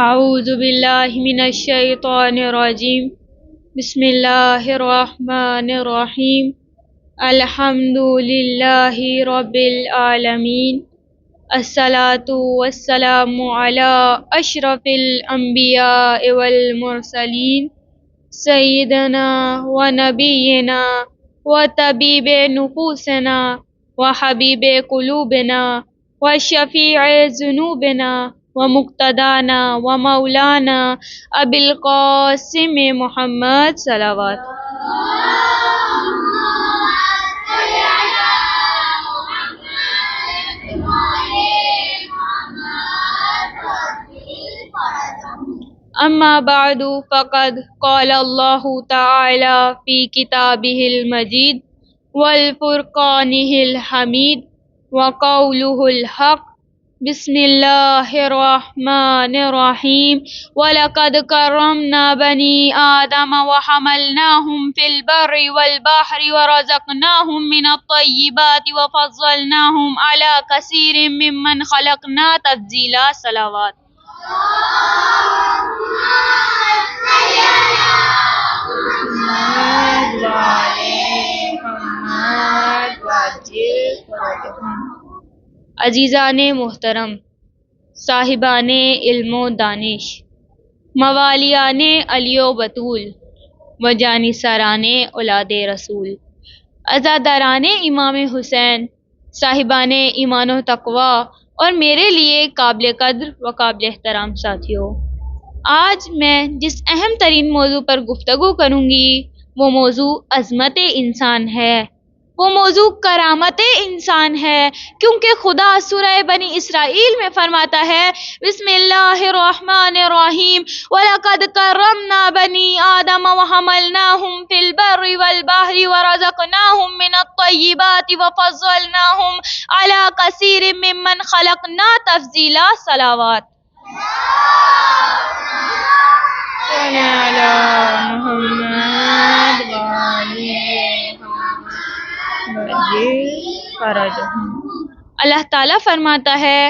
اعوذ باللہ من الشیطان الرجیم بسم اللہ الرحمن الرحیم الحمد للہ رب العالمین الصلاة والسلام علی اشرف الانبیاء والمرسلین سیدنا و نبینا و طبیب نفوسنا و حبیب قلوبنا و شفیع ذنوبنا و مقتدانا و مولانا ابی القاسم محمد صلوات. اما بعد فقد قال اللہ تعالی فی کتابہ المجید والفرقانہ الحمید وقولہ الحق بسم اللہ الرحمن الرحیم وَلَقَدْ كَرَّمْنَا بَنِي آدَمَ وَحَمَلْنَاهُمْ فِي الْبَرِّ وَالْبَحْرِ وَرَزَقْنَاهُمْ مِنَ الطَّيِّبَاتِ وَفَضَّلْنَاهُمْ عَلَى كَثِيرٍ مِّمَّنْ خَلَقْنَا تَفْضِيلًا. صلوات. عزیزان محترم، صاحبان علم و دانش، موالیان علی و بطول و جانثاران اولاد رسول، عزاداران امام حسین، صاحبان ایمان و تقوی اور میرے لیے قابل قدر و قابل احترام ساتھیوں، آج میں جس اہم ترین موضوع پر گفتگو کروں گی وہ موضوع عظمت انسان ہے، وہ موضوع کرامت انسان ہے، کیونکہ خدا سورہ بنی اسرائیل میں فرماتا ہے بسم اللہ الرحمن الرحیم وَلَقَدْ كَرَّمْنَا بَنِي آدَمَ وَحَمَلْنَاهُمْ فِي الْبَرِّ وَالْبَحْرِ وَرَزَقْنَاهُمْ مِنَ الطَّيِّبَاتِ وَفَضَّلْنَاهُمْ عَلَى كَثِيرٍ مِّمَّنْ خَلَقْنَا تَفْضِيلًا. صلوات. اللہ تعالیٰ فرماتا ہے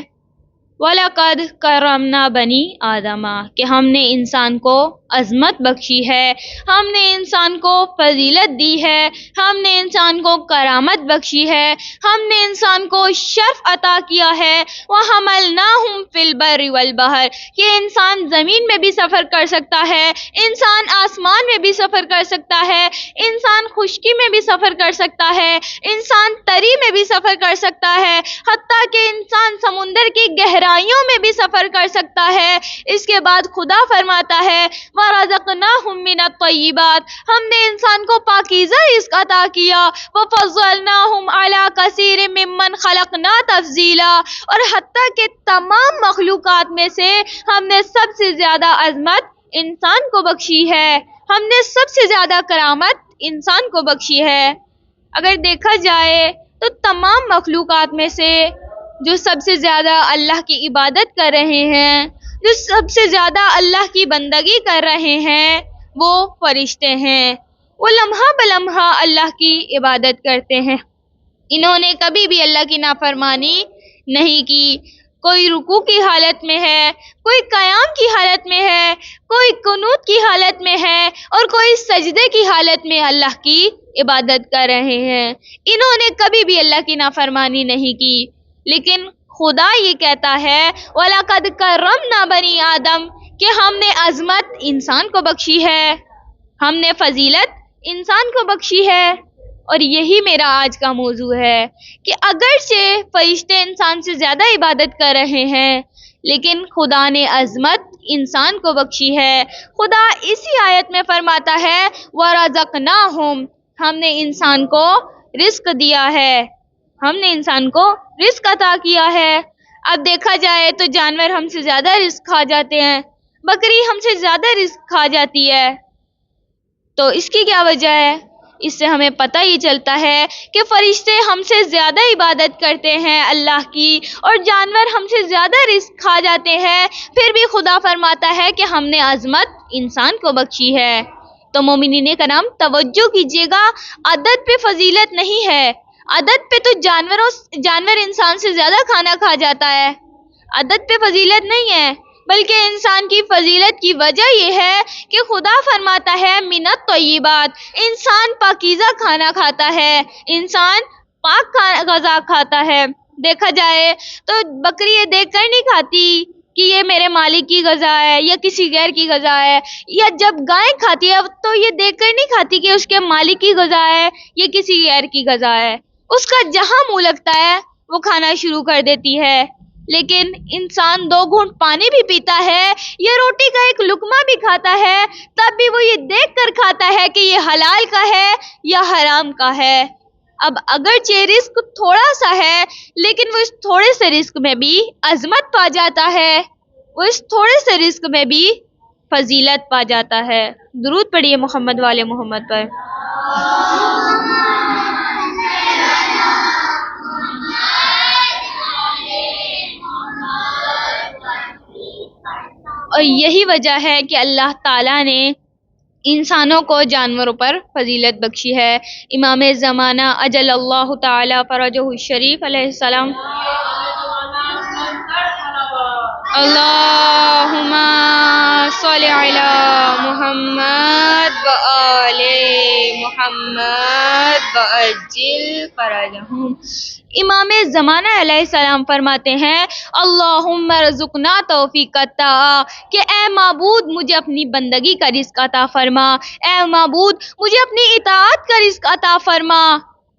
وَلَقَدْ كَرَّمْنَا بَنِي آدَمَ کہ ہم نے انسان کو عظمت بخشی ہے، ہم نے انسان کو فضیلت دی ہے، ہم نے انسان کو کرامت بخشی ہے، ہم نے انسان کو شرف عطا کیا ہے. وَحَمَلْنَاهُمْ فِي الْبَرِّ وَالْبَحْرِ کہ انسان زمین میں بھی سفر کر سکتا ہے، انسان آسمان میں بھی سفر کر سکتا ہے، انسان خشکی میں بھی سفر کر سکتا ہے، انسان تری میں بھی سفر کر سکتا ہے، حتیٰ کہ انسان سمندر کی گہرائیوں میں بھی سفر کر سکتا ہے. اس کے بعد خدا فرماتا ہے وَرَزَقْنَاهُمْ مِنَ الطَّيِّبَاتِ ہم نے انسان کو پاکیزہ رزق عطا کیا. وَفَضَّلْنَاهُمْ عَلَى كَثِيرٍ مِّمَّنْ خَلَقْنَا تَفْضِيلًا اور حتیٰ کہ تمام مخلوقات میں سے ہم نے سب سے زیادہ عظمت انسان کو بخشی ہے، ہم نے سب سے زیادہ کرامت انسان کو بخشی ہے. اگر دیکھا جائے تو تمام مخلوقات میں سے جو سب سے زیادہ اللہ کی عبادت کر رہے ہیں، جو سب سے زیادہ اللہ کی بندگی کر رہے ہیں وہ فرشتے ہیں. وہ لمحہ بلمحہ اللہ کی عبادت کرتے ہیں، انہوں نے کبھی بھی اللہ کی نافرمانی نہیں کی. کوئی رکوع کی حالت میں ہے، کوئی قیام کی حالت میں ہے، کوئی قنوت کی حالت میں ہے اور کوئی سجدے کی حالت میں اللہ کی عبادت کر رہے ہیں. انہوں نے کبھی بھی اللہ کی نافرمانی نہیں کی. لیکن خدا یہ کہتا ہے وَلَقَدْ كَرَّمْنَا بَنِي آدَم کہ ہم نے عظمت انسان کو بخشی ہے، ہم نے فضیلت انسان کو بخشی ہے. اور یہی میرا آج کا موضوع ہے کہ اگرچہ فرشتے انسان سے زیادہ عبادت کر رہے ہیں لیکن خدا نے عظمت انسان کو بخشی ہے. خدا اسی آیت میں فرماتا ہے وَرَزَقْنَاهُمْ ہم نے انسان کو رزق دیا ہے، ہم نے انسان کو رزق عطا کیا ہے. اب دیکھا جائے تو جانور ہم سے زیادہ رزق کھا جاتے ہیں، بکری ہم سے زیادہ رزق کھا جاتی ہے. تو اس کی کیا وجہ ہے؟ اس سے ہمیں پتہ یہ چلتا ہے کہ فرشتے ہم سے زیادہ عبادت کرتے ہیں اللہ کی اور جانور ہم سے زیادہ رزق کھا جاتے ہیں، پھر بھی خدا فرماتا ہے کہ ہم نے عظمت انسان کو بخشی ہے. تو مومنین کرام توجہ کیجیے گا، عدد پہ فضیلت نہیں ہے. عدد پہ تو جانور انسان سے زیادہ کھانا کھا جاتا ہے، عدد پہ فضیلت نہیں ہے. بلکہ انسان کی فضیلت کی وجہ یہ ہے کہ خدا فرماتا ہے من الطیبات، انسان پاکیزہ کھانا کھاتا ہے، انسان پاک غذا کھاتا ہے۔ دیکھا جائے تو بکری یہ دیکھ کر نہیں کھاتی کہ یہ میرے مالک کی غذا ہے یا کسی غیر کی غذا ہے، یا جب گائے کھاتی ہے تو یہ دیکھ کر نہیں کھاتی کہ اس کے مالک کی غذا ہے یا کسی غیر کی غذا ہے، اس کا جہاں منہ لگتا ہے وہ کھانا شروع کر دیتی ہے۔ لیکن انسان 2 گھونٹ پانی بھی پیتا ہے یا روٹی کا ایک لقمہ بھی کھاتا ہے، تب بھی وہ یہ دیکھ کر کھاتا ہے کہ یہ حلال کا ہے یا حرام کا ہے۔ اب اگرچہ رزق تھوڑا سا ہے لیکن وہ اس تھوڑے سے رزق میں بھی عظمت پا جاتا ہے، وہ اس تھوڑے سے رزق میں بھی فضیلت پا جاتا ہے۔ درود پڑھیے محمد والے محمد پر۔ اور یہی وجہ ہے کہ اللہ تعالیٰ نے انسانوں کو جانوروں پر فضیلت بخشی ہے۔ امام زمانہ اجل اللہ تعالی فرجہ الشریف علیہ السلام، اللہم صل علی محمد و آل محمد وعجل فرجہم، امام زمانہ علیہ السلام فرماتے ہیں اللہم ارزقنا توفیق الطاعہ، کہ اے معبود مجھے اپنی بندگی کا رزق عطا فرما، اے معبود مجھے اپنی اطاعت کا رزق عطا فرما۔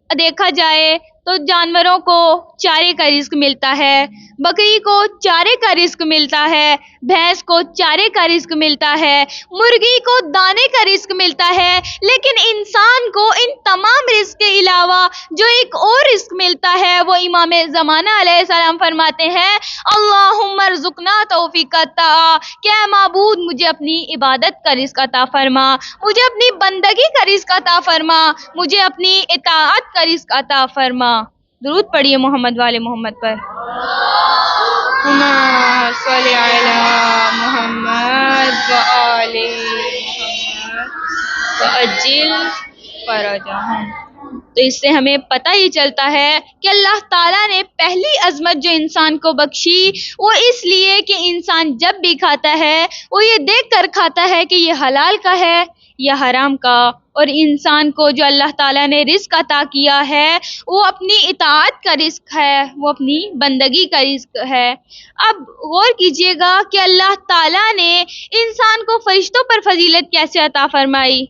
دیکھا جائے تو جانوروں کو چارے کا رزق ملتا ہے، بکری کو چارے کا رزق ملتا ہے، بھینس کو چارے کا رزق ملتا ہے، مرغی کو دانے کا رزق ملتا ہے، لیکن انسان کو ان تمام رزق کے علاوہ جو ایک اور رزق ملتا ہے وہ امام زمانہ علیہ السلام فرماتے ہیں اللہم ارزقنا توفیق الطاعہ، کہ اے معبود مجھے اپنی عبادت کا رزق عطا فرما، مجھے اپنی بندگی کا رزق عطا فرما، مجھے اپنی اطاعت کا رزق عطا فرما۔ درود پڑھیے محمد والے محمد پر۔ اللہم صلی علی محمد و آل محمد وعجل فرجہم۔ تو اس سے ہمیں پتہ ہی چلتا ہے کہ اللہ تعالیٰ نے پہلی عظمت جو انسان کو بخشی وہ اس لیے کہ انسان جب بھی کھاتا ہے وہ یہ دیکھ کر کھاتا ہے کہ یہ حلال کا ہے یا حرام کا، اور انسان کو جو اللہ تعالیٰ نے رزق عطا کیا ہے وہ اپنی اطاعت کا رزق ہے، وہ اپنی بندگی کا رزق ہے۔ اب غور کیجئے گا کہ اللہ تعالیٰ نے انسان کو فرشتوں پر فضیلت کیسے عطا فرمائی۔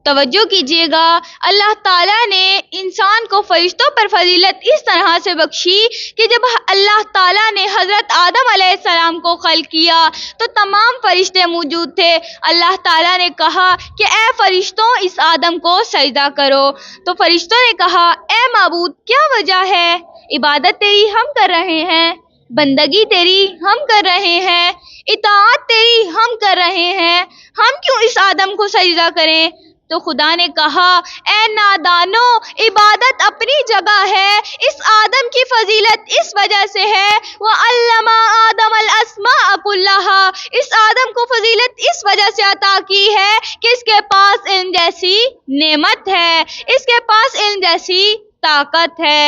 توجہ کیجئے گا، اللہ تعالیٰ نے انسان کو فرشتوں پر فضیلت اس طرح سے بخشی کہ جب اللہ تعالیٰ نے حضرت آدم علیہ السلام کو خلق کیا تو تمام فرشتے موجود تھے۔ اللہ تعالیٰ نے کہا کہ اے فرشتوں اس آدم کو سجدہ کرو، تو فرشتوں نے کہا اے معبود کیا وجہ ہے، عبادت تیری ہم کر رہے ہیں، بندگی تیری ہم کر رہے ہیں، اطاعت تیری ہم کر رہے ہیں، ہم کیوں اس آدم کو سجدہ کریں؟ تو خدا نے کہا اے نادانو، عبادت اپنی جگہ ہے، اس آدم کی فضیلت اس وجہ سے ہے وَعَلَّمَ آدَمَ الْأَسْمَاءَ كُلَّهَا، اس آدم کو فضیلت اس وجہ سے عطا کی ہے کہ اس کے پاس علم جیسی نعمت ہے، اس کے پاس علم جیسی طاقت ہے،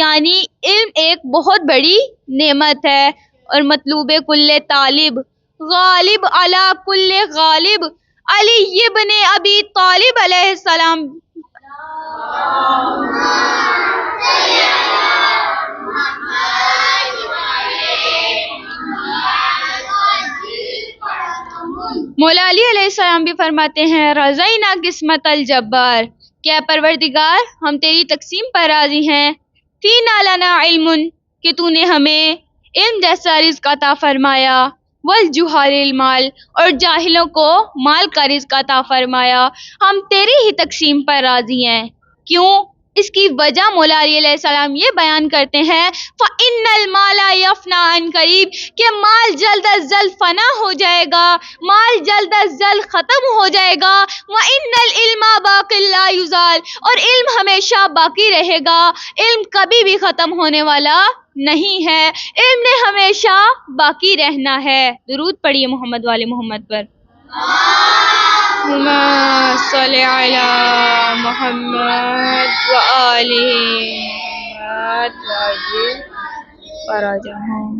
یعنی علم ایک بہت بڑی نعمت ہے۔ اور مطلوب کل طالب غالب علی کل غالب، علی ابن ابی طالب علیہ السلام۔ مولا علی علیہ السلام بھی فرماتے ہیں رضینا قسمت الجبار، کہ اے پروردگار ہم تیری تقسیم پر راضی ہیں، فینا لنا علم، کہ تو نے ہمیں علم جیسا رزق عطا فرمایا، والجہال المال، اور جاہلوں کو مال کا رزق عطا فرمایا، ہم تیری ہی تقسیم پر راضی ہیں۔ کیوں؟ اس کی وجہ مولا علی علیہ السلام یہ بیان کرتے ہیں فَإِنَّ الْمَالَ يَفْنَى عَنْ قَرِيبٍ، کہ مال جلد از جلد فنا ہو جائے گا، مال جلد از جلد ختم ہو جائے گا، وَإِنَّ الْعِلْمَ بَاقٍ لَا يُزَالُ، اور علم ہمیشہ باقی رہے گا، علم کبھی بھی ختم ہونے والا نہیں ہے، علم نے ہمیشہ باقی رہنا ہے۔ درود پڑھیے محمد والے محمد پر۔ اللہم صلی علی محمد وآل محمد وعجل فرجہم۔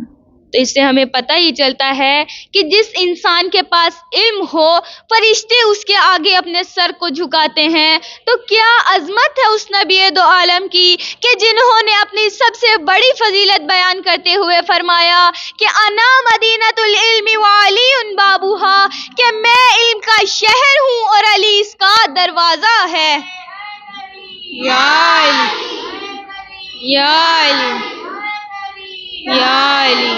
تو اس سے ہمیں پتہ یہ چلتا ہے کہ جس انسان کے پاس علم ہو فرشتے اس کے آگے اپنے سر کو جھکاتے ہیں، تو کیا عظمت ہے اس نبی دو عالم کی کہ جنہوں نے اپنی سب سے بڑی فضیلت بیان کرتے ہوئے فرمایا کہ انا مدینۃ العلم وعلی بابوہا، کہ میں علم کا شہر ہوں اور علی اس کا دروازہ ہے۔ یا علی یا علی یا علی،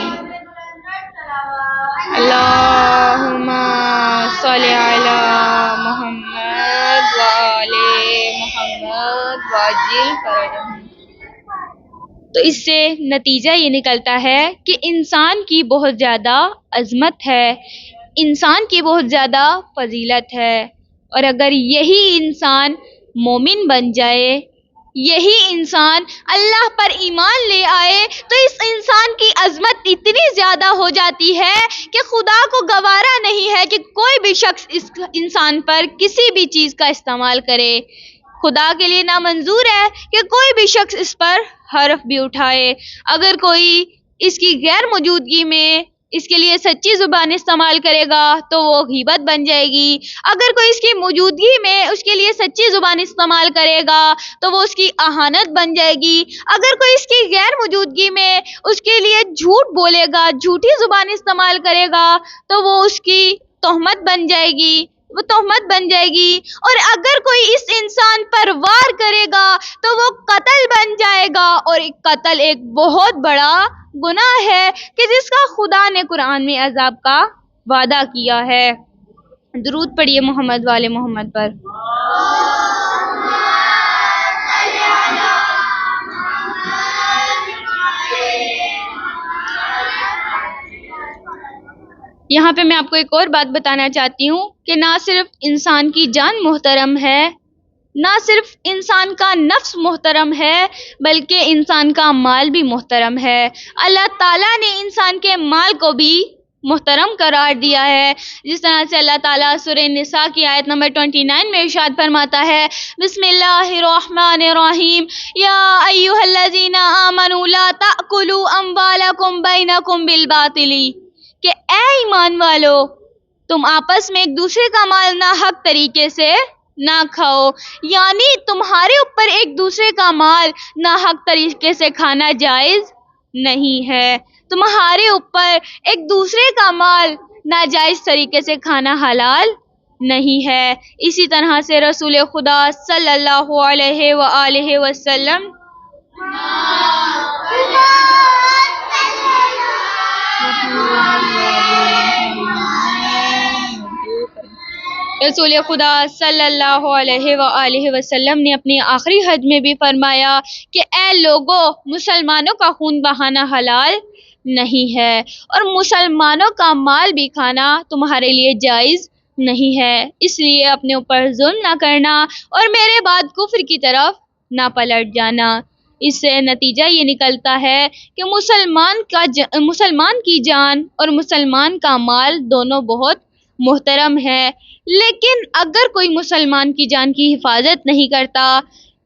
اللہم صلی علی محمد وآل محمد وعجل فرجہم۔ تو اس سے نتیجہ یہ نکلتا ہے کہ انسان کی بہت زیادہ عظمت ہے، انسان کی بہت زیادہ فضیلت ہے، اور اگر یہی انسان مومن بن جائے، یہی انسان اللہ پر ایمان لے آئے، تو اس انسان کی عظمت اتنی زیادہ ہو جاتی ہے کہ خدا کو گوارا نہیں ہے کہ کوئی بھی شخص اس انسان پر کسی بھی چیز کا استعمال کرے۔ خدا کے لیے نامنظور ہے کہ کوئی بھی شخص اس پر حرف بھی اٹھائے۔ اگر کوئی اس کی غیر موجودگی میں اس کے لیے سچی زبان استعمال کرے گا تو وہ غیبت بن جائے گی، اگر کوئی اس کی موجودگی میں اس کے لیے سچی زبان استعمال کرے گا تو وہ اس کی اہانت بن جائے گی، اگر کوئی اس کی غیر موجودگی میں اس کے لیے جھوٹ بولے گا، جھوٹی زبان استعمال کرے گا تو وہ اس کی تہمت بن جائے گی، وہ تہمت بن جائے گی، اور اگر کوئی اس انسان پر وار کرے گا تو وہ قتل بن جائے گا، اور قتل ایک بہت بڑا گناہ ہے کہ جس کا خدا نے قرآن میں عذاب کا وعدہ کیا ہے۔ درود پڑھیے محمد والے محمد پر۔ یہاں پہ میں آپ کو ایک اور بات بتانا چاہتی ہوں کہ نہ صرف انسان کی جان محترم ہے، نہ صرف انسان کا نفس محترم ہے، بلکہ انسان کا مال بھی محترم ہے۔ اللہ تعالیٰ نے انسان کے مال کو بھی محترم قرار دیا ہے، جس طرح سے اللہ تعالیٰ سورہ نساء کی آیت نمبر 29 میں ارشاد فرماتا ہے، بسم اللہ الرحمن الرحیم، یا ایھا الذین آمنوا لا تأکلوا اموالکم بینکم بالباطل، کہ اے ایمان والو تم آپس میں ایک دوسرے کا مال ناحق طریقے سے نہ کھاؤ، یعنی تمہارے اوپر ایک دوسرے کا مال ناحق طریقے سے کھانا جائز نہیں ہے، تمہارے اوپر ایک دوسرے کا مال ناجائز طریقے سے کھانا حلال نہیں ہے۔ اسی طرح سے رسول خدا صلی اللہ علیہ وآلہ وسلم رسول خدا صلی اللہ علیہ وآلہ وسلم نے اپنی آخری حج میں بھی فرمایا کہ اے لوگو، مسلمانوں کا خون بہانا حلال نہیں ہے، اور مسلمانوں کا مال بھی کھانا تمہارے لیے جائز نہیں ہے، اس لیے اپنے اوپر ظلم نہ کرنا اور میرے بعد کفر کی طرف نہ پلٹ جانا۔ اس سے نتیجہ یہ نکلتا ہے کہ مسلمان کی جان اور مسلمان کا مال دونوں بہت محترم ہے، لیکن اگر کوئی مسلمان کی جان کی حفاظت نہیں کرتا،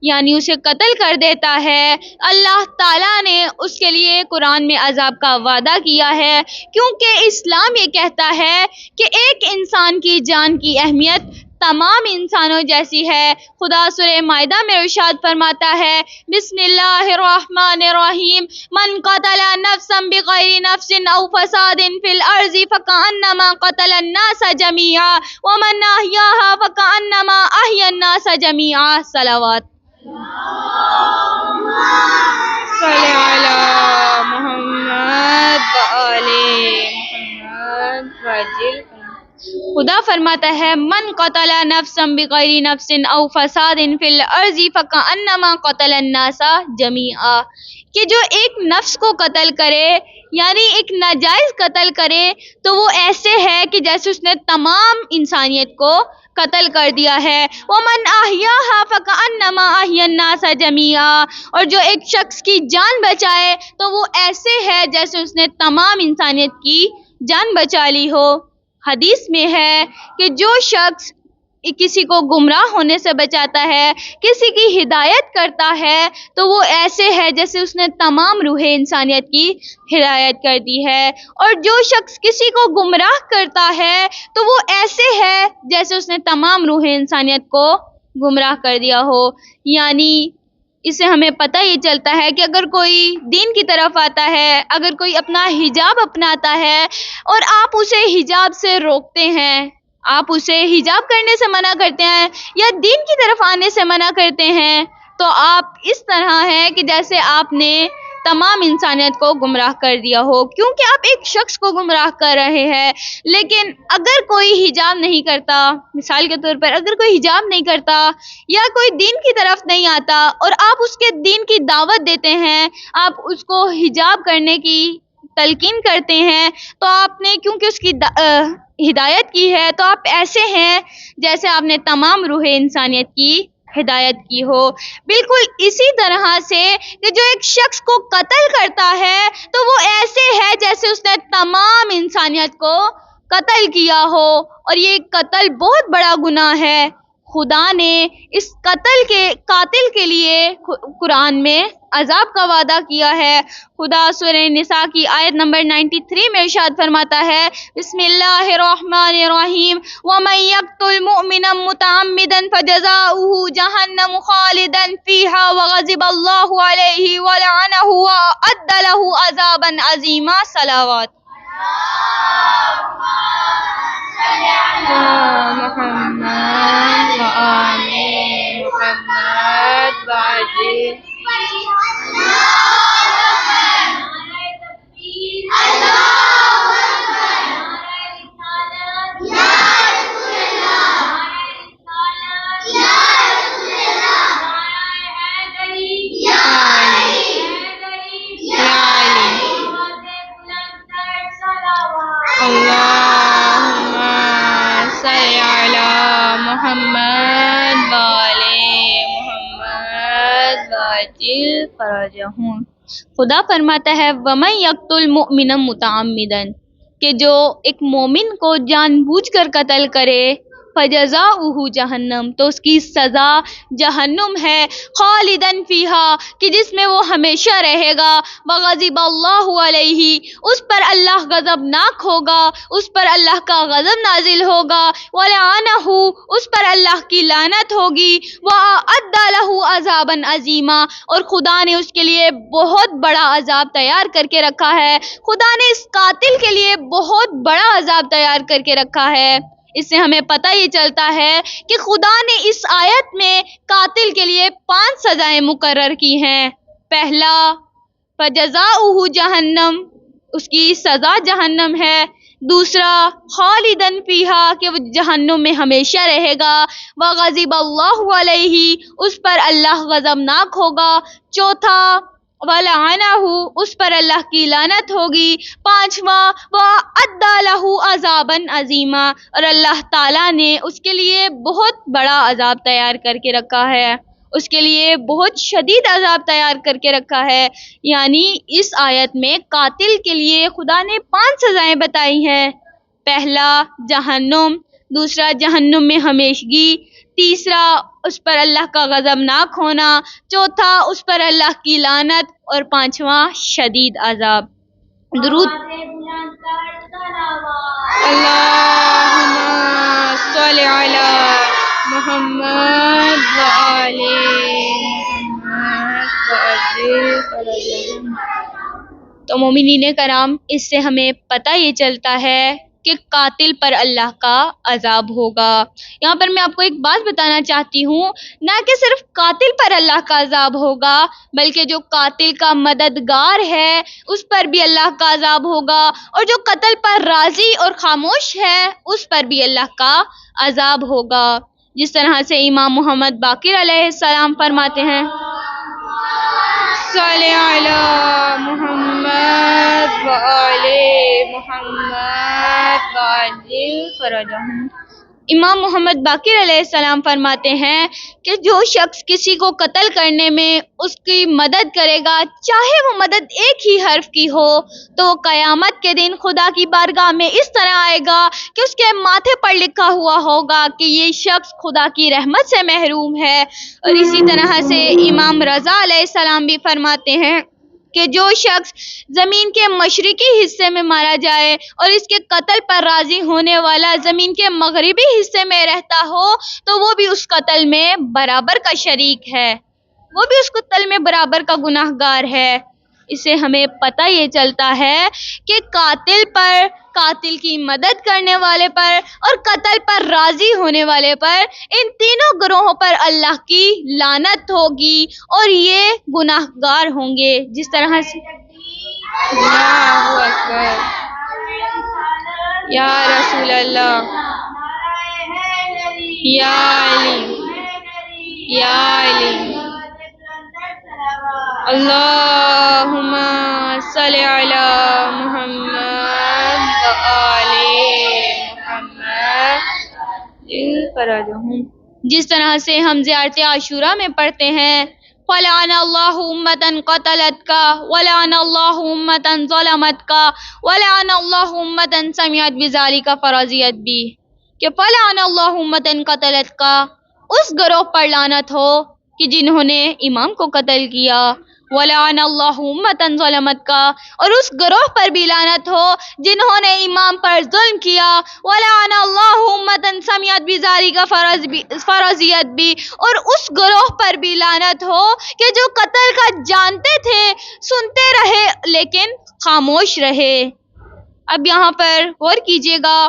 یعنی اسے قتل کر دیتا ہے، اللہ تعالیٰ نے اس کے لیے قرآن میں عذاب کا وعدہ کیا ہے، کیونکہ اسلام یہ کہتا ہے کہ ایک انسان کی جان کی اہمیت تمام انسانوں جیسی ہے۔ خدا سورہ مائدہ میں ارشاد فرماتا ہے، بسم اللہ الرحمن الرحیم، من قتل نفسا بغیر نفس او فساد فی الارض فکأنما قتل الناس جميعا ومن احیاها فکأنما احیا الناس جميعا۔ صلوات صلی علی محمد وآل محمد وعجل۔ خدا فرماتا ہے، من قتل نفسا بغیر نفس او فساد فی الارض فکأنما قتل الناس جميعا، کہ جو ایک نفس کو قتل کرے، یعنی ایک ناجائز قتل کرے، تو وہ ایسے ہے کہ جیسے اس نے تمام انسانیت کو قتل کر دیا ہے۔ وَمَنْ أَحْيَاهَا فَكَأَنَّمَا أَحْيَا النَّاسَ جَمِيعًا، اور جو ایک شخص کی جان بچائے تو وہ ایسے ہے جیسے اس نے تمام انسانیت کی جان بچا لی ہو۔ حدیث میں ہے کہ جو شخص کسی کو گمراہ ہونے سے بچاتا ہے، کسی کی ہدایت کرتا ہے، تو وہ ایسے ہے جیسے اس نے تمام روح انسانیت کی ہدایت کر دی ہے، اور جو شخص کسی کو گمراہ کرتا ہے تو وہ ایسے ہے جیسے اس نے تمام روح انسانیت کو گمراہ کر دیا ہو۔ یعنی اس سے ہمیں پتہ یہ چلتا ہے کہ اگر کوئی دین کی طرف آتا ہے، اگر کوئی اپنا حجاب اپناتا ہے اور آپ اسے حجاب سے روکتے ہیں، آپ اسے حجاب کرنے سے منع کرتے ہیں یا دین کی طرف آنے سے منع کرتے ہیں، تو آپ اس طرح ہیں کہ جیسے آپ نے تمام انسانیت کو گمراہ کر دیا ہو، کیونکہ آپ ایک شخص کو گمراہ کر رہے ہیں۔ لیکن اگر کوئی حجاب نہیں کرتا، مثال کے طور پر اگر کوئی حجاب نہیں کرتا یا کوئی دین کی طرف نہیں آتا اور آپ اس کے دین کی دعوت دیتے ہیں، آپ اس کو حجاب کرنے کی تلقین کرتے ہیں، تو آپ نے کیونکہ اس کی ہدایت کی ہے، تو آپ ایسے ہیں جیسے آپ نے تمام روح انسانیت کی ہدایت کی ہو۔ بالکل اسی طرح سے کہ جو ایک شخص کو قتل کرتا ہے تو وہ ایسے ہے جیسے اس نے تمام انسانیت کو قتل کیا ہو، اور یہ قتل بہت بڑا گناہ ہے۔ خدا نے اس قاتل کے لیے قرآن میں عذاب کا وعدہ کیا ہے۔ خدا سورہ نساء کی آیت نمبر 93 میں ارشاد فرماتا ہے، بسم اللہ الرحمن الرحیم، وَمَن يَقْتُلْ مُؤْمِنًا مُتَعَمِّدًا فَجَزَاؤُهُ جَهَنَّمُ خَالِدًا فِيهَا وَغَضِبَ اللَّهُ عَلَيْهِ وَلَعَنَهُ وَأَعَدَّ لَهُ عَذَابًا عَظِيمًا۔ صلوات محمد وآل محمد وعجل محمد والے محمد واجل فرجہم۔ خدا فرماتا ہے وَمَن يَقْتُلْ مُؤْمِنًا مُتَعَمِّدًا، کہ جو ایک مومن کو جان بوجھ کر قتل کرے، فَجَزَاؤُهُ جہنم، تو اس کی سزا جہنم ہے، خالداً فیہا، کہ جس میں وہ ہمیشہ رہے گا، وغضب اللہ علیہ، اس پر اللہ غضبناک ہوگا، اس پر اللہ کا غضب نازل ہوگا، ولعنہ، اس پر اللہ کی لعنت ہوگی، وَأَعَدَّ لَهُ عَذَابًا عَظِیمًا، اور خدا نے اس کے لیے بہت بڑا عذاب تیار کر کے رکھا ہے۔ خدا نے اس قاتل کے لیے بہت بڑا عذاب تیار کر کے رکھا ہے۔ اس سے ہمیں پتہ یہ چلتا ہے کہ خدا نے اس آیت میں قاتل کے لیے 5 سزائیں مقرر کی ہیں۔ پہلا، فَجَزَاؤُهُ جہنم، اس کی سزا جہنم ہے۔ دوسرا، خالداً فیہا، کہ وہ جہنم میں ہمیشہ رہے گا، وغضب اللہ علیہ، اس پر اللہ غضبناک ہوگا۔ چوتھا، وَلَعَنَہُ، اس پر اللہ کی لعنت ہوگی۔ پانچواں، وَأَعَدَّ لَهُ عَذَابًا عَظِیمًا، اور اللہ تعالیٰ نے اس کے لیے بہت بڑا عذاب تیار کر کے رکھا ہے، اس کے لیے بہت شدید عذاب تیار کر کے رکھا ہے۔ یعنی اس آیت میں قاتل کے لیے خدا نے 5 سزائیں بتائی ہیں۔ پہلا، جہنم۔ دوسرا، جہنم میں ہمیشگی۔ تیسرا، اس پر اللہ کا غضبناک ہونا۔ چوتھا، اس پر اللہ کی لعنت، اور پانچواں، شدید عذاب۔ درود اللہم صل علی محمد وآل محمد وعجل فرجہم۔ تو مومنین کرام، اس سے ہمیں پتہ یہ چلتا ہے کہ قاتل پر اللہ کا عذاب ہوگا۔ یہاں پر میں آپ کو ایک بات بتانا چاہتی ہوں، نہ کہ صرف قاتل پر اللہ کا عذاب ہوگا، بلکہ جو قاتل کا مددگار ہے اس پر بھی اللہ کا عذاب ہوگا، اور جو قتل پر راضی اور خاموش ہے اس پر بھی اللہ کا عذاب ہوگا۔ جس طرح سے امام محمد باقر علیہ السلام فرماتے ہیں، صلی علی محمد وآل محمد وعجل فرجہم۔ امام محمد باقر علیہ السلام فرماتے ہیں کہ جو شخص کسی کو قتل کرنے میں اس کی مدد کرے گا، چاہے وہ مدد ایک ہی حرف کی ہو، تو قیامت کے دن خدا کی بارگاہ میں اس طرح آئے گا کہ اس کے ماتھے پر لکھا ہوا ہوگا کہ یہ شخص خدا کی رحمت سے محروم ہے۔ اور اسی طرح سے امام رضا علیہ السلام بھی فرماتے ہیں کہ جو شخص زمین کے مشرقی حصے میں مارا جائے اور اس کے قتل پر راضی ہونے والا زمین کے مغربی حصے میں رہتا ہو تو وہ بھی اس قتل میں برابر کا شریک ہے، وہ بھی اس قتل میں برابر کا گناہ گار ہے۔ اسے ہمیں پتہ یہ چلتا ہے کہ قاتل پر، قاتل کی مدد کرنے والے پر اور قتل پر راضی ہونے والے پر، ان تینوں گروہوں پر اللہ کی لعنت ہوگی اور یہ گناہ گار ہوں گے۔ جس طرح سے اللہ اکبر، یا رسول اللہ، یا علی، یا علی، اللہم صلی علی محمد و آل محمد۔ جس طرح سے ہم زیارت عاشورہ میں پڑھتے ہیں فَلَعَنَ اللَّهُ أُمَّةً قَتَلَتْكَ وَلَعَنَ اللَّهُ أُمَّةً ظَلَمَتْكَ وَلَعَنَ اللَّهُ أُمَّةً سَمِعَتْ بِذَلِكَ فَرَضِيَتْ بِهِ، کہ فَلَعَنَ اللَّهُ أُمَّةً قَتَلَتْكَ، اس گروہ پر لعنت ہو کہ جنہوں نے امام کو قتل کیا، وَلَعَنَ اللَّهُ أُمَّةً ظَلَمَتْكَ، اور اس گروہ پر بھی لعنت ہو جنہوں نے امام پر ظلم کیا، وَلَعَنَ اللَّهُ أُمَّةً سَمِعَتْ بِذَلِكَ فَرَضِيَتْ بِهِ، اور اس گروہ پر بھی لعنت ہو کہ جو قتل کا جانتے تھے، سنتے رہے لیکن خاموش رہے۔ اب یہاں پر غور کیجئے گا،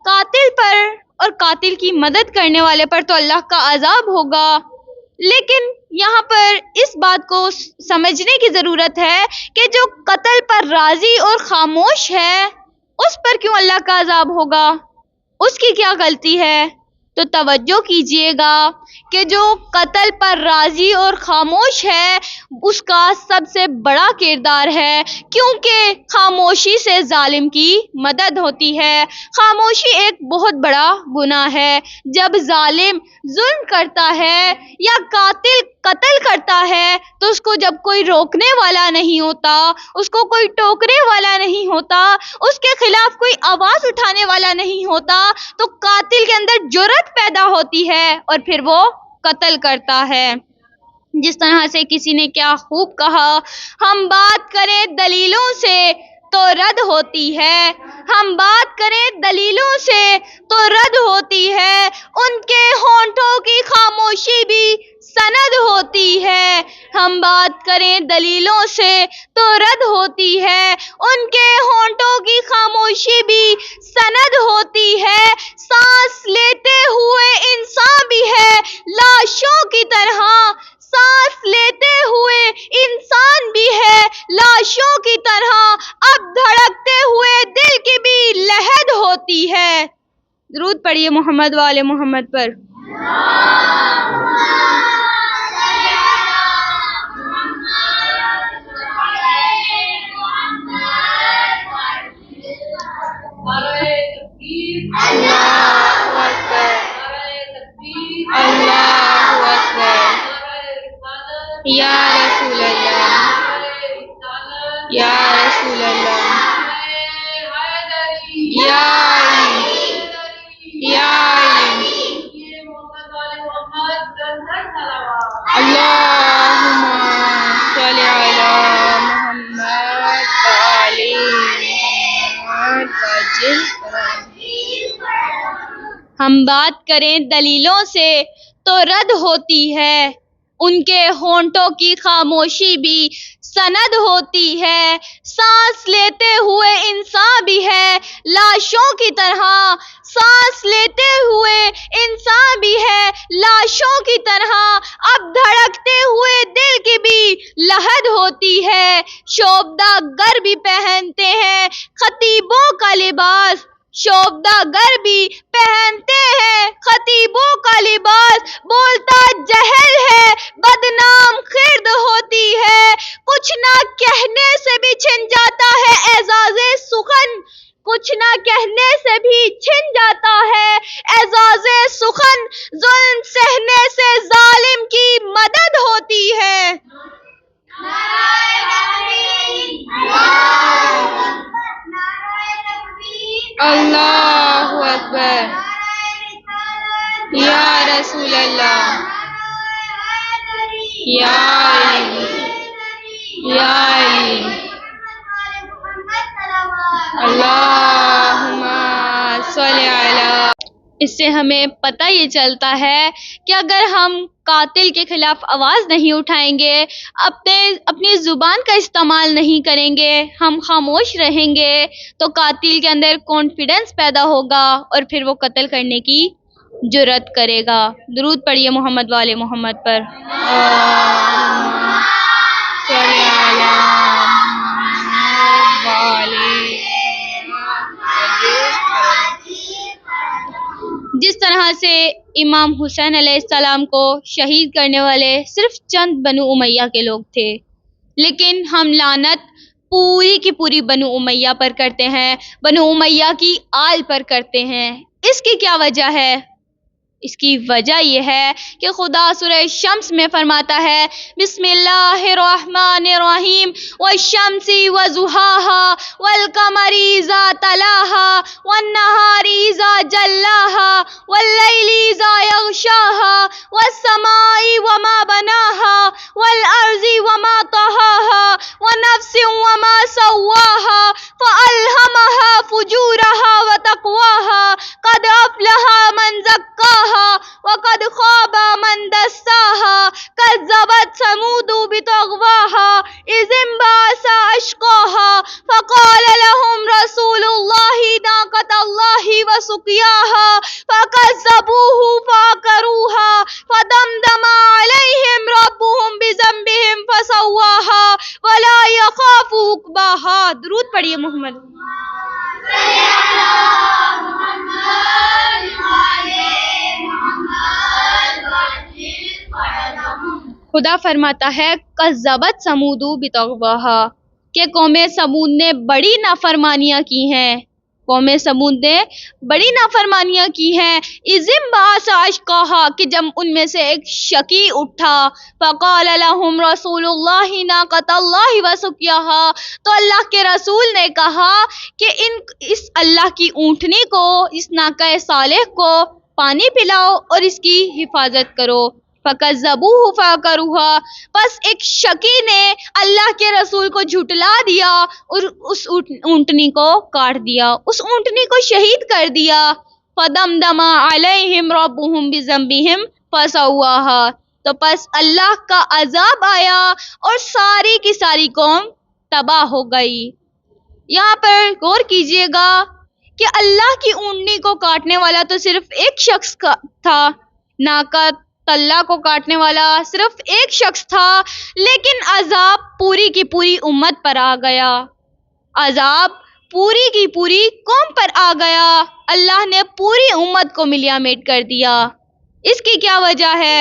قاتل پر اور قاتل کی مدد کرنے والے پر تو اللہ کا عذاب ہوگا، لیکن یہاں پر اس بات کو سمجھنے کی ضرورت ہے کہ جو قتل پر راضی اور خاموش ہے اس پر کیوں اللہ کا عذاب ہوگا؟ اس کی کیا غلطی ہے؟ تو توجہ کیجئے گا کہ جو قتل پر راضی اور خاموش ہے اس کا سب سے بڑا کردار ہے، کیونکہ خاموشی سے ظالم کی مدد ہوتی ہے۔ خاموشی ایک بہت بڑا گناہ ہے۔ جب ظالم ظلم کرتا ہے یا قاتل قتل کرتا ہے تو اس کو جب کوئی روکنے والا نہیں ہوتا، اس کو کوئی ٹوکنے والا نہیں ہوتا، اس کے خلاف کوئی آواز اٹھانے والا نہیں ہوتا، تو قاتل کے اندر جرأت پیدا ہوتی ہے اور پھر وہ قتل کرتا ہے۔ جس طرح سے کسی نے کیا خوب کہا، ہم بات کریں دلیلوں سے تو رد ہوتی ہے، ہم بات کریں دلیلوں سے تو رد ہوتی ہے، ان کے ہونٹوں کی خاموشی بھی سند ہوتی ہے۔ ہم بات کریں دلیلوں سے تو رد ہوتی ہے، ان کے ہونٹوں کی خاموشی بھی سند ہوتی ہے۔ سانس لیتے ہوئے انسان بھی ہے لاشوں کی طرح، سانس لیتے ہوئے انسان بھی ہے لاشوں کی طرح، اب دھڑکتے ہوئے دل کی بھی لہد ہوتی ہے۔ درود پڑھیے محمد و آل محمد پر۔ اللہ اکبر، اللہ اکبر، یا رسول اللہ، یا رسول اللہ، یا علی، یا علی، اللہم صلی علی محمد و آل محمد وجل۔ ہم بات کریں دلیلوں سے تو رد ہوتی ہے، ان کے ہونٹوں کی خاموشی بھی سند ہوتی ہے۔ سانس لیتے ہوئے انسان بھی ہے لاشوں کی طرح، سانس لیتے ہوئے انسان بھی ہے لاشوں کی طرح، اب دھڑکتے ہوئے دل کی بھی لہد ہوتی ہے۔ شوبدہ گر بھی پہنتے ہیں خطیبوں کا لباس، شوبدہ گر بھی پہنتے ہیں خطیبوں کا لباس، بولتا جہل ہے بدنام خرد ہوتی ہے، کچھ نہ کہنے سے بھی چھن جاتا ہے اعزاز سخن، کچھ نہ کہنے سے بھی چھن جاتا ہے اعزاز اکبر یا رسول اللہ یا علی یا علی اللہم صلی علی۔ اس سے ہمیں پتہ یہ چلتا ہے کہ اگر ہم قاتل کے خلاف آواز نہیں اٹھائیں گے، اپنی زبان کا استعمال نہیں کریں گے، ہم خاموش رہیں گے، تو قاتل کے اندر کانفیڈنس پیدا ہوگا اور پھر وہ قتل کرنے کی جرأت کرے گا۔ درود پڑھیے محمد والے محمد پر۔ صلی علی محمد والے۔ جس طرح سے امام حسین علیہ السلام کو شہید کرنے والے صرف چند بنو امیہ کے لوگ تھے، لیکن ہم لعنت پوری کی پوری بنو امیہ پر کرتے ہیں، بنو امیہ کی آل پر کرتے ہیں۔ اس کی کیا وجہ ہے؟ اس کی وجہ یہ ہے کہ خدا سورہ شمس میں فرماتا ہے بسم اللہ الرحمن الرحیم والشمس وضحاها والقمر اذا تلاها والنهار اذا جلاها واللیل اذا یغشاها والسماء وما بناها والارض وما طحاها ونفس وما سواها فألهمها فجورها وتقواها قد أفلح من زكاها وقد خاب من دساها كذبت ثمود بطغواها إذ انبعث أشقاها فقال لهم رسول الله ناقة الله وسقياها فكذبوه فعقروها فدمدم عليهم ربهم بذنبهم فسواها ولا يخاف عقباها۔ درود پڑھیے محمد۔ خدا فرماتا ہے کذبت ثمود بطغواها کہ قوم ثمود نے بڑی نافرمانیاں کی ہیں، قوم ثمود نے بڑی نافرمانیاں کی ہیں۔ اذ انبعث اشقاها کہ جب ان میں سے ایک شقی اٹھا، فقال لهم رسول اللہ ناقۃ اللہ وسقیاها تو اللہ کے رسول نے کہا کہ اس اللہ کی اونٹنی کو، اس ناقہ صالح کو پانی پلاؤ اور اس کی حفاظت کرو۔ فَكَذَّبُوهُ فَعَقَرُوهَا پس ایک شقی نے اللہ کے رسول کو جھٹلا دیا اور اس اونٹنی کو کاٹ دیا، اس اونٹنی کو شہید کر دیا۔ فَدَمْدَمَ عَلَيْهِمْ رَبُّهُمْ بِذَنبِهِمْ فَسَوَّاهَا تو پس اللہ کا عذاب آیا اور ساری کی ساری قوم تباہ ہو گئی۔ یہاں پر غور کیجئے گا کہ اللہ کی اونٹنی کو کاٹنے والا تو صرف ایک شخص تھا، ناقۃ اللہ کو کاٹنے والا صرف ایک شخص تھا، لیکن عذاب پوری کی پوری امت پر آ گیا، عذاب پوری کی پوری قوم پر آ گیا، اللہ نے پوری امت کو ملیا میٹ کر دیا۔ اس کی کیا وجہ ہے؟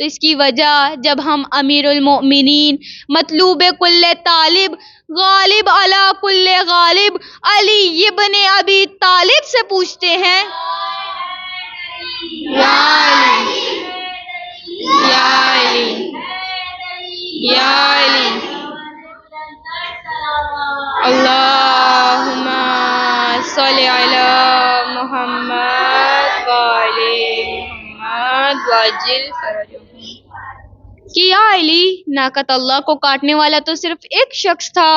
تو اس کی وجہ جب ہم امیر المؤمنین مطلوب کل طالب غالب علی کل غالب علی ابن ابی طالب سے پوچھتے ہیں یا علی یا علی یا علی اللہم صلی علی محمد وعلی محمد وعجل فرجہم کہ یا علی ناقۃ اللہ کو کاٹنے والا تو صرف ایک شخص تھا،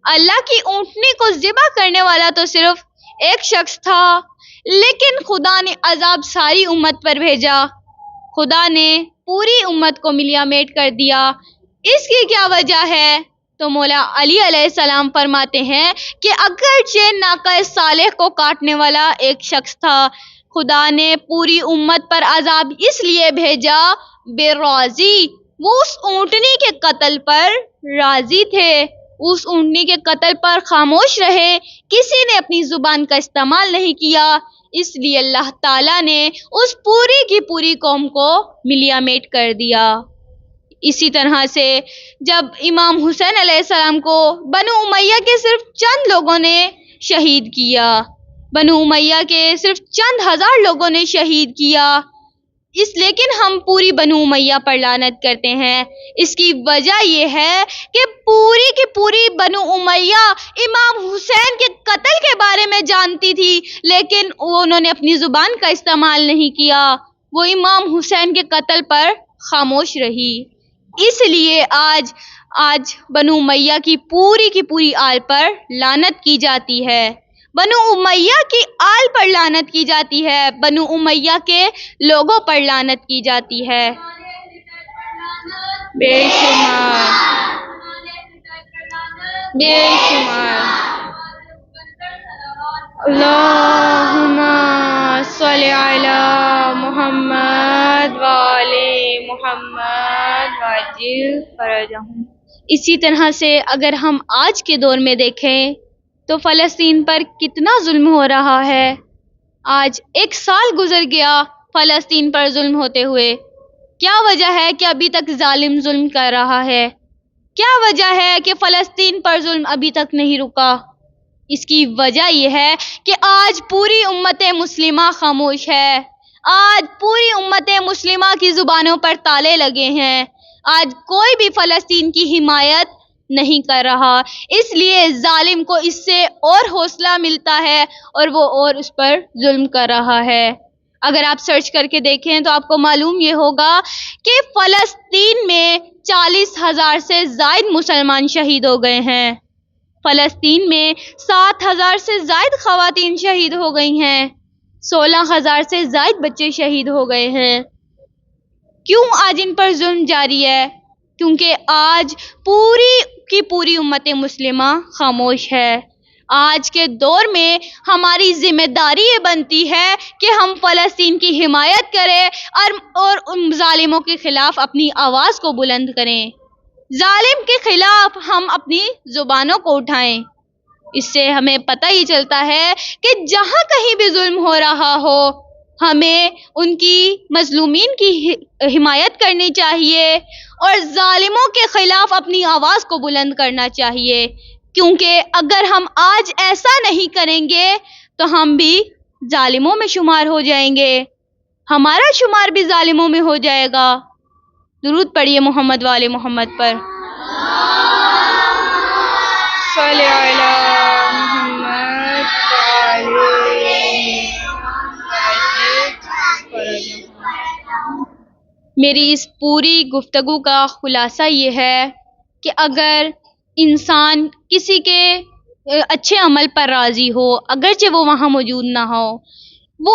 اللہ کی اونٹنی کو ذبح کرنے والا تو صرف ایک شخص تھا، لیکن خدا نے عذاب ساری امت پر بھیجا، خدا نے پوری امت کو ملیا میٹ کر دیا۔ اس کی کیا وجہ ہے؟ تو مولا علی علیہ السلام فرماتے ہیں کہ اگرچہ ناقہ صالح کو کاٹنے والا ایک شخص تھا، خدا نے پوری امت پر عذاب اس لیے بھیجا بے راضی، وہ اس اونٹنی کے قتل پر راضی تھے، اس اونٹنی کے قتل پر خاموش رہے، کسی نے اپنی زبان کا استعمال نہیں کیا، اس لیے اللہ تعالیٰ نے اس پوری کی پوری قوم کو ملیا میٹ کر دیا۔ اسی طرح سے جب امام حسین علیہ السلام کو بنو امیہ کے صرف چند لوگوں نے شہید کیا، بنو امیہ کے صرف چند ہزار لوگوں نے شہید کیا، لیکن ہم پوری بنو امیہ پر لعنت کرتے ہیں۔ اس کی وجہ یہ ہے کہ پوری کی پوری بنو امیہ امام حسین کے قتل کے بارے میں جانتی تھی، لیکن انہوں نے اپنی زبان کا استعمال نہیں کیا، وہ امام حسین کے قتل پر خاموش رہی۔ اس لیے آج بنو امیہ کی پوری آل پر لعنت کی جاتی ہے، بنو امیہ کی آل پر لعنت کی جاتی ہے، بنو امیہ کے لوگوں پر لعنت کی جاتی ہے۔ بے شمار اللہم صلی علی محمد وآل محمد وعجل فرجہم۔ اسی طرح سے اگر ہم آج کے دور میں دیکھیں تو فلسطین پر کتنا ظلم ہو رہا ہے۔ آج 1 سال گزر گیا فلسطین پر ظلم ہوتے ہوئے۔ کیا وجہ ہے کہ ابھی تک ظالم ظلم کر رہا ہے؟ کیا وجہ ہے کہ فلسطین پر ظلم ابھی تک نہیں رکا؟ اس کی وجہ یہ ہے کہ آج پوری امت مسلمہ خاموش ہے، آج پوری امت مسلمہ کی زبانوں پر تالے لگے ہیں، آج کوئی بھی فلسطین کی حمایت نہیں کر رہا، اس لیے ظالم کو اس سے اور حوصلہ ملتا ہے اور وہ اور اس پر ظلم کر رہا ہے۔ اگر آپ سرچ کر کے دیکھیں تو آپ کو معلوم یہ ہوگا کہ فلسطین میں 40,000 سے زائد مسلمان شہید ہو گئے ہیں، فلسطین میں 7,000 سے زائد خواتین شہید ہو گئی ہیں، 16,000 سے زائد بچے شہید ہو گئے ہیں۔ کیوں آج ان پر ظلم جاری ہے؟ کیونکہ آج پوری امت مسلمہ خاموش ہے۔ آج کے دور میں ہماری ذمہ داری یہ بنتی ہے کہ ہم فلسطین کی حمایت کریں اور ان ظالموں کے خلاف اپنی آواز کو بلند کریں، ظالم کے خلاف ہم اپنی زبانوں کو اٹھائیں۔ اس سے ہمیں پتہ ہی چلتا ہے کہ جہاں کہیں بھی ظلم ہو رہا ہو ہمیں ان کی مظلومین کی حمایت کرنی چاہیے اور ظالموں کے خلاف اپنی آواز کو بلند کرنا چاہیے، کیونکہ اگر ہم آج ایسا نہیں کریں گے تو ہم بھی ظالموں میں شمار ہو جائیں گے، ہمارا شمار بھی ظالموں میں ہو جائے گا۔ درود پڑھیے محمد وآل محمد پر۔ صلی علی محمد وآل۔ میری اس پوری گفتگو کا خلاصہ یہ ہے کہ اگر انسان کسی کے اچھے عمل پر راضی ہو، اگرچہ وہ وہاں موجود نہ ہو، وہ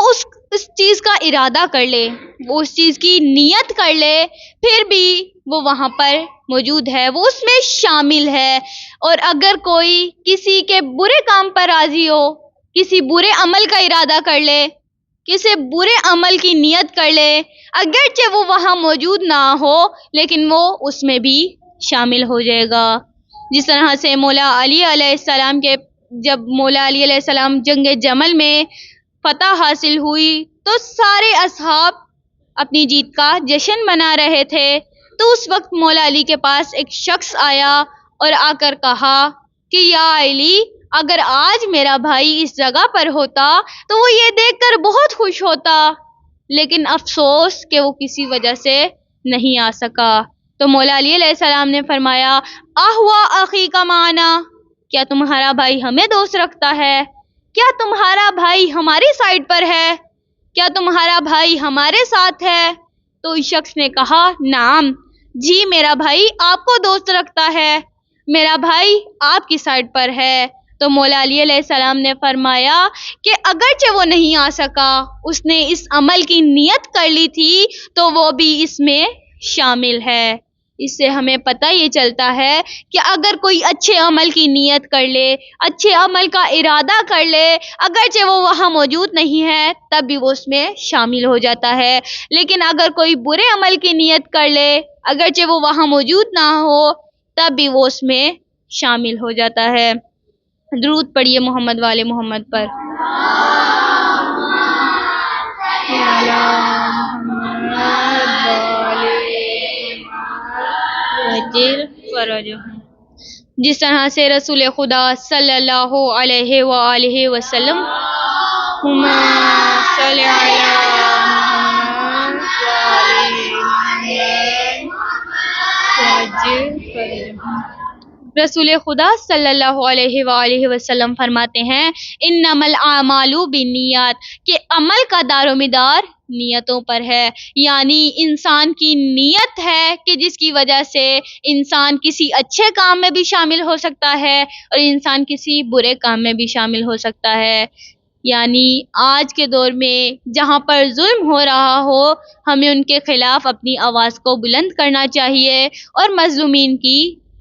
اس چیز کا ارادہ کر لے، وہ اس چیز کی نیت کر لے، پھر بھی وہ وہاں پر موجود ہے، وہ اس میں شامل ہے۔ اور اگر کوئی کسی کے برے کام پر راضی ہو، کسی برے عمل کا ارادہ کر لے، کسی برے عمل کی نیت کر لے، اگرچہ وہ وہاں موجود نہ ہو لیکن وہ اس میں بھی شامل ہو جائے گا۔ جس طرح سے مولا علی علیہ السلام جب مولا علی علیہ السلام جنگ جمل میں فتح حاصل ہوئی تو سارے اصحاب اپنی جیت کا جشن منا رہے تھے، تو اس وقت مولا علی کے پاس ایک شخص آیا اور آ کر کہا کہ یا علی، اگر آج میرا بھائی اس جگہ پر ہوتا تو وہ یہ دیکھ کر بہت خوش ہوتا، لیکن افسوس کہ وہ کسی وجہ سے نہیں آ سکا۔ تو مولا علی علیہ السلام نے فرمایا احوا اخی کا معنا، کیا تمہارا بھائی ہمیں دوست رکھتا ہے؟ کیا تمہارا بھائی ہماری سائڈ پر ہے؟ کیا تمہارا بھائی ہمارے ساتھ ہے؟ تو اس شخص نے کہا نعم، جی میرا بھائی آپ کو دوست رکھتا ہے، میرا بھائی آپ کی سائڈ پر ہے۔ تو مولا علی علیہ السلام نے فرمایا کہ اگرچہ وہ نہیں آ سکا، اس نے اس عمل کی نیت کر لی تھی تو وہ بھی اس میں شامل ہے۔ اس سے ہمیں پتہ یہ چلتا ہے کہ اگر کوئی اچھے عمل کی نیت کر لے، اچھے عمل کا ارادہ کر لے، اگرچہ وہ وہاں موجود نہیں ہے تب بھی وہ اس میں شامل ہو جاتا ہے، لیکن اگر کوئی برے عمل کی نیت کر لے، اگرچہ وہ وہاں موجود نہ ہو تب بھی وہ اس میں شامل ہو جاتا ہے۔ درود پڑھیے محمد وآل محمد پر۔ جس طرح سے رسول خدا صلی اللہ علیہ وآلہ وسلم صلی علی محمد وآل محمد۔ رسول خدا صلی اللہ علیہ وآلہ وسلم فرماتے ہیں انما الاعمال بالنیات کہ عمل کا دار و مدار نیتوں پر ہے، یعنی انسان کی نیت ہے کہ جس کی وجہ سے انسان کسی اچھے کام میں بھی شامل ہو سکتا ہے اور انسان کسی برے کام میں بھی شامل ہو سکتا ہے۔ یعنی آج کے دور میں جہاں پر ظلم ہو رہا ہو ہمیں ان کے خلاف اپنی آواز کو بلند کرنا چاہیے اور مظلومین کی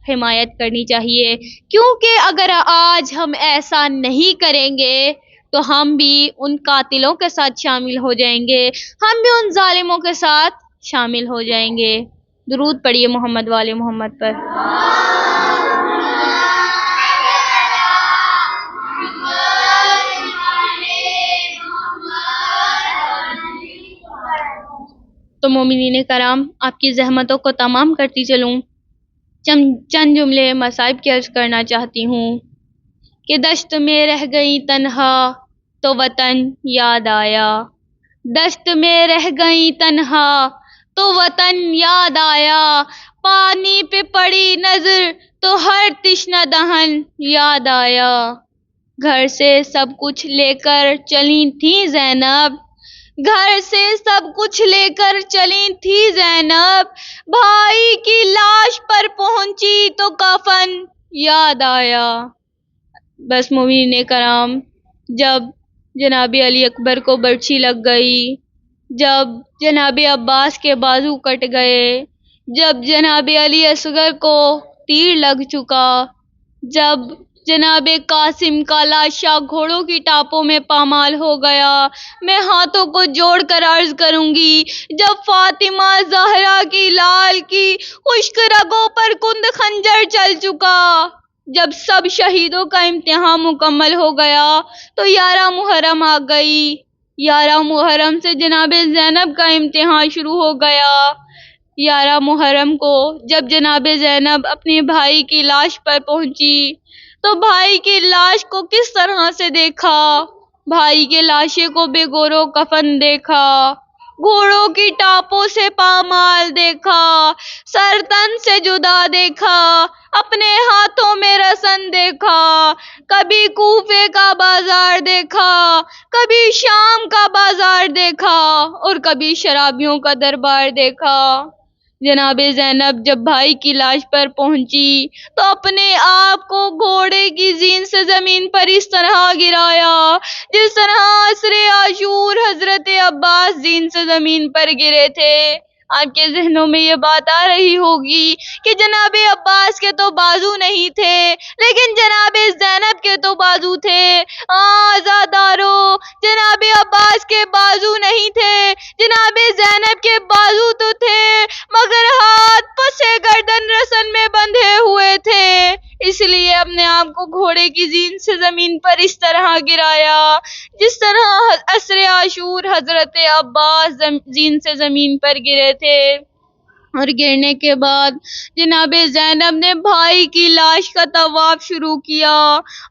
حمایت کرنی چاہیے، کیونکہ اگر آج ہم ایسا نہیں کریں گے تو ہم بھی ان قاتلوں کے ساتھ شامل ہو جائیں گے، ہم بھی ان ظالموں کے ساتھ شامل ہو جائیں گے۔ درود پڑھیے محمد والے محمد پر۔ تو مومنین کرام، آپ کی زحمتوں کو تمام کرتی چلوں، چند جملے مصائب کی عرض کرنا چاہتی ہوں کہ دشت میں رہ گئی تنہا تو وطن یاد آیا، دشت میں رہ گئی تنہا تو وطن یاد آیا، پانی پہ پڑی نظر تو ہر تشنہ دہن یاد آیا، گھر سے سب کچھ لے کر چلی تھی زینب، گھر سے سب کچھ لے کر چلی تھی زینب، بھائی کی لاش پر پہنچی تو کفن یاد آیا۔ بس مومنین کرام، جب جناب علی اکبر کو برچھی لگ گئی، جب جناب عباس کے بازو کٹ گئے، جب جناب علی اصغر کو تیر لگ چکا، جب جناب قاسم کا لاشا گھوڑوں کی ٹاپوں میں پامال ہو گیا، میں ہاتھوں کو جوڑ کر عرض کروں گی، جب فاطمہ زہرا کی لال کی خشک رگوں پر کند خنجر چل چکا، جب سب شہیدوں کا امتحان مکمل ہو گیا تو 11 محرم آ گئی، 11 محرم سے جناب زینب کا امتحان شروع ہو گیا۔ 11 محرم کو جب جناب زینب اپنے بھائی کی لاش پر پہنچی تو بھائی کی لاش کو کس طرح سے دیکھا، بھائی کے لاشے کو بے گورو کفن دیکھا، گھوڑوں کی ٹاپوں سے پامال دیکھا، سر تن سے جدا دیکھا، اپنے ہاتھوں میں رسن دیکھا، کبھی کوفے کا بازار دیکھا، کبھی شام کا بازار دیکھا اور کبھی شرابیوں کا دربار دیکھا۔ جناب زینب جب بھائی کی لاش پر پہنچی تو اپنے آپ کو گھوڑے کی زین سے زمین پر اس طرح گرایا جس طرح عصر عاشور حضرت عباس زین سے زمین پر گرے تھے۔ آپ کے ذہنوں میں یہ بات آ رہی ہوگی کہ جناب عباس کے تو بازو نہیں تھے لیکن جناب زینب کے تو بازو تھے۔ آزادارو، جناب عباس کے بازو نہیں تھے، جناب زینب کے بازو تو تھے مگر ہاتھ پسے گردن رسن میں بندھے ہوئے تھے، اس لیے اپنے آپ کو گھوڑے کی زین سے زمین پر اس طرح گرایا جس طرح عصر عاشور حضرت عباس زین سے زمین پر گرے تھے۔ اور گرنے کے بعد جناب زینب نے بھائی کی لاش کا طواف شروع کیا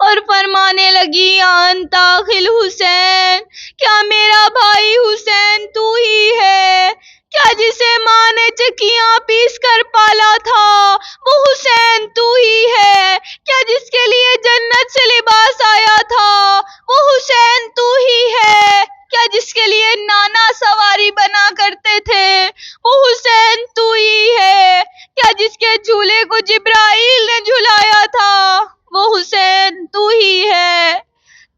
اور فرمانے لگی انت اخل حسین، کیا میرا بھائی حسین تو ہی ہے؟ کیا جسے ماں نے چکیاں پیس کر پالا تھا وہ حسین تو ہی ہے؟ کیا جس کے لیے جنت سے لباس آیا تھا وہ حسین تو ہی ہے؟ کیا جس کے لیے نانا سواری بنا کرتے تھے وہ حسین تو ہی ہے؟ کیا جس کے جھولے کو جبرائیل نے جھلایا تھا وہ حسین تو ہی ہے؟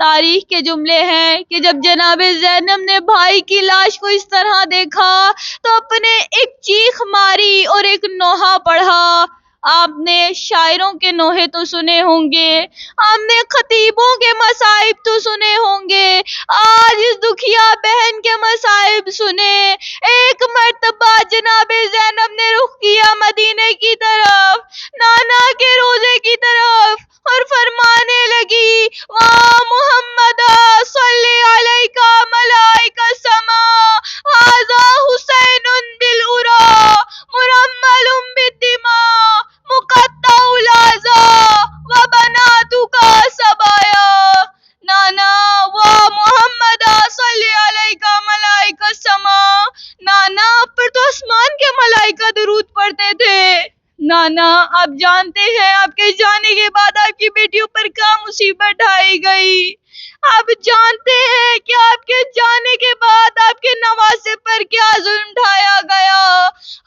تاریخ کے جملے ہیں کہ جب جناب زینب نے بھائی کی لاش کو اس طرح دیکھا تو اپنے ایک چیخ ماری اور ایک نوحہ پڑھا۔ آپ نے شاعروں کے نوحے تو سنے ہوں گے، آپ نے خطیبوں کے مصائب تو سنے ہوں گے، آج اس دکھیا بہن کے مصائب سنے۔ ایک مرتبہ جناب زینب نے رخ کیا مدینے کی طرف، نانا کے روضے کی طرف، اور فرمانے لگی واہ محمد صلی علیکہ ملائکہ السماء ھذا حسین بالعرا مرمل بالدماء مقطع الاعضاء وبناتک صبایا۔ نانا واہ محمد صلی علیکہ ملائکہ السماء، نانا پر تو آسمان کے ملائکہ درود پڑھتے تھے۔ نانا آپ جانتے ہیں آپ کے جانے کے بعد آپ کی بیٹیوں پر کیا مصیبت ڈھائی گئی؟ آپ جانتے ہیں کہ آپ کے جانے کے بعد آپ کے نواسے پر کیا ظلم ڈھایا گیا؟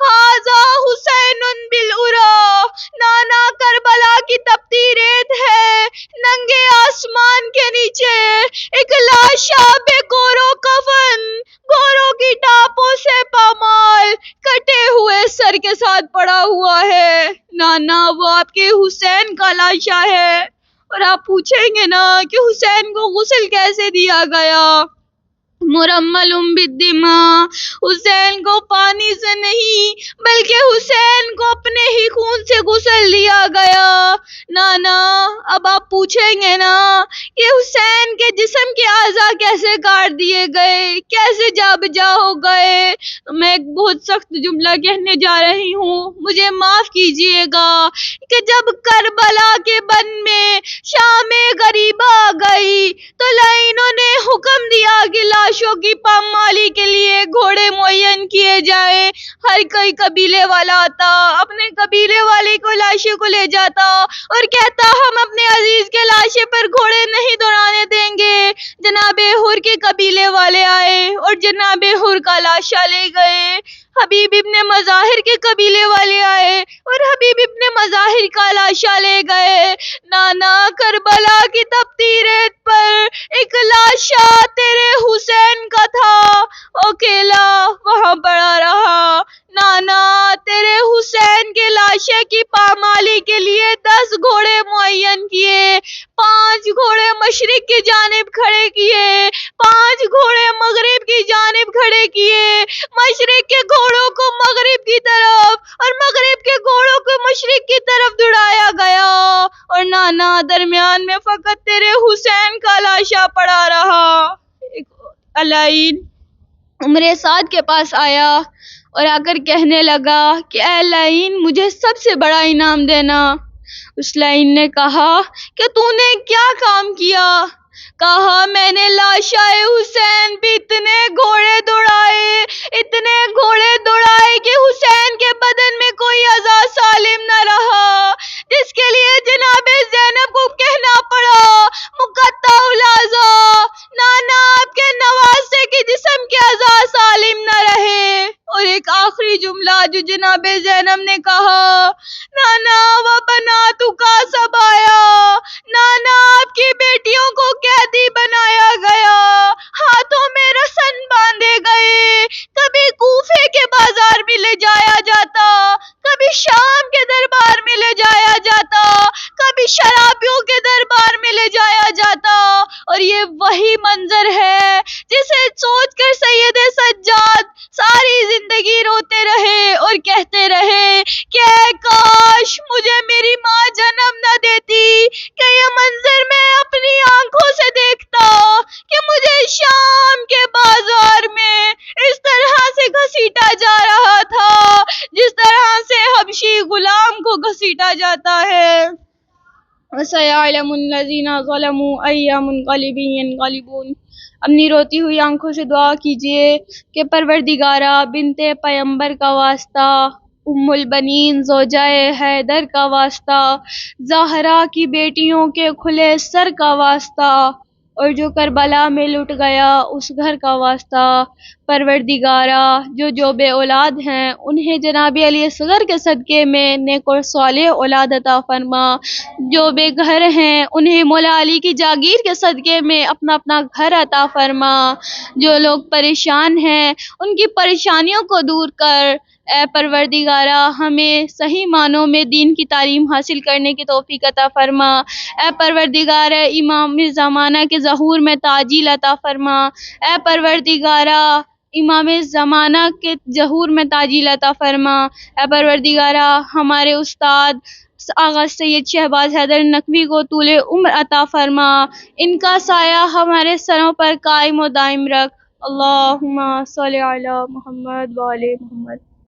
ھذا حسین بالعرا، نانا کربلا کی تپتی ریت ہے، ننگے آسمان کے نیچے ایک لاش بے گورو کفن، گوروں کی ٹاپوں سے پامال، کٹے ہوئے سر کے ساتھ پڑا ہوا ہے۔ نانا وہ آپ کے حسین کا لاشا ہے، اور آپ پوچھیں گے نا کہ حسین کو غسل کیسے دیا گیا؟ مرمل بالدماء، حسین کو پانی سے نہیں بلکہ حسین کو اپنے ہی خون سے غسل دیا گیا۔ نانا اب آپ پوچھیں گے نا کہ حسین کے جسم کے اعضاء کیسے کاٹ دیے گئے، کیسے جا بجا ہو گئے؟ میں ایک بہت سخت جملہ کہنے جا رہی ہوں، مجھے معاف کیجیے گا، کہ جب کربلا کے بن میں شام غریبہ آ گئی تو لائنوں نے حکم دیا کہ لاشوں کی پامالی کے لیے گھوڑے معین کیے جائیں۔ ہر کوئی قبیلے والا آتا، اپنے قبیلے والے کو لاشے کو لے جاتا اور کہتا ہم اپنے عزیز کے لاشے پر گھوڑے نہیں دوڑانے دیں گے۔ جناب حر کے قبیلے والے آئے اور جناب حر کا لاشا لے گئے۔ حبیب ابن مظاہر کے قبیلے والے آئے اور حبیب ابن مظاہر کا لاشا لے گئے۔ نانا کربلا کی تپتی ریت پر ایک لاشا تیرے حسین کا تھا، اکیلا وہاں پڑا رہا۔ نانا تیرے حسین کے لاشے کی پامالی کے لیے 10 گھوڑے معین کیے، 5 گھوڑے مشرق کی جانب کھڑے کیے، 5 گھوڑے مغرب کی جانب کھڑے کیے، مشرق کے گھوڑوں کو مغرب کی طرف اور مغرب کے گھوڑوں کو مشرق کی طرف دوڑایا گیا، اور نانا درمیان میں فقط تیرے حسین کا لاشا پڑا رہا۔ علائین عمر سعد کے پاس آیا اور آ کر کہنے لگا کہ اے لعین مجھے سب سے بڑا انعام دینا۔ اس لعین نے کہا کہ تو نے کیا کام کیا؟ کہا میں نے لاشا حسین پہ اتنے گھوڑے دوڑائے کہ حسین کے بدن میں کوئی اعضاء سالم نہ رہا، جس کے لیے جناب زینب کو کہنا پڑا مقطع الاعضاء، نانا آپ کے نواسے کے جسم کے اعضاء سالم نہ رہے۔ اور ایک آخری جملہ جو جناب زینب نے کہا، نانا وہ بناتک کا سب آیا، نانا آپ کی بیٹیوں کو قیدی بنایا گیا، ہاتھوں میں رسن باندھے گئے، کبھی کوفے کے بازار میں لے جایا جاتا، کبھی شام کے دربار میں لے جایا جاتا، کبھی شرابیوں کے دربار میں لے جایا جاتا۔ اور یہ وہی منظر ہے جسے سوچ کر سید سجاد ساری زندگی روتے رہے اور کہتے رہے کہ اے کاش مجھے میری ماں جنم نہ دیتی، کہ یہ منظر میں اپنی آنکھوں سے دیکھتا کہ مجھے شام کے بازار میں اس طرح سے گھسیٹا جا رہا تھا جس طرح سے حبشی غلام کو گھسیٹا جاتا ہے۔ وَسَيَعْلَمُ الَّذِينَ ظَلَمُوا أَيَّ مُنقَلِبٍ يَنقَلِبُونَ۔ اپنی روتی ہوئی آنکھوں سے دعا کیجیے کہ پروردگارا بنت پیمبر کا واسطہ، ام البنین زوجہ حیدر کا واسطہ، زہرا کی بیٹیوں کے کھلے سر کا واسطہ، اور جو کربلا میں لٹ گیا اس گھر کا واسطہ، پروردگارا جو بے اولاد ہیں انہیں جناب علی اصغر کے صدقے میں نیک اور صالح اولاد عطا فرما، جو بے گھر ہیں انہیں مولا علی کی جاگیر کے صدقے میں اپنا اپنا گھر عطا فرما، جو لوگ پریشان ہیں ان کی پریشانیوں کو دور کر، اے پروردگارا ہمیں صحیح معنوں میں دین کی تعلیم حاصل کرنے کی توفیق عطا فرما، اے پروردگارا امام زمانہ کے ظہور میں تعجیل عطا فرما، اے پروردگارا امام زمانہ کے ظہور میں تعجیل عطا فرما، اے پروردگارا ہمارے استاد آغا سید شہباز حیدر نقوی کو طول عمر عطا فرما، ان کا سایہ ہمارے سروں پر قائم و دائم رکھ۔ اللہم صلی علی محمد و آل محمد۔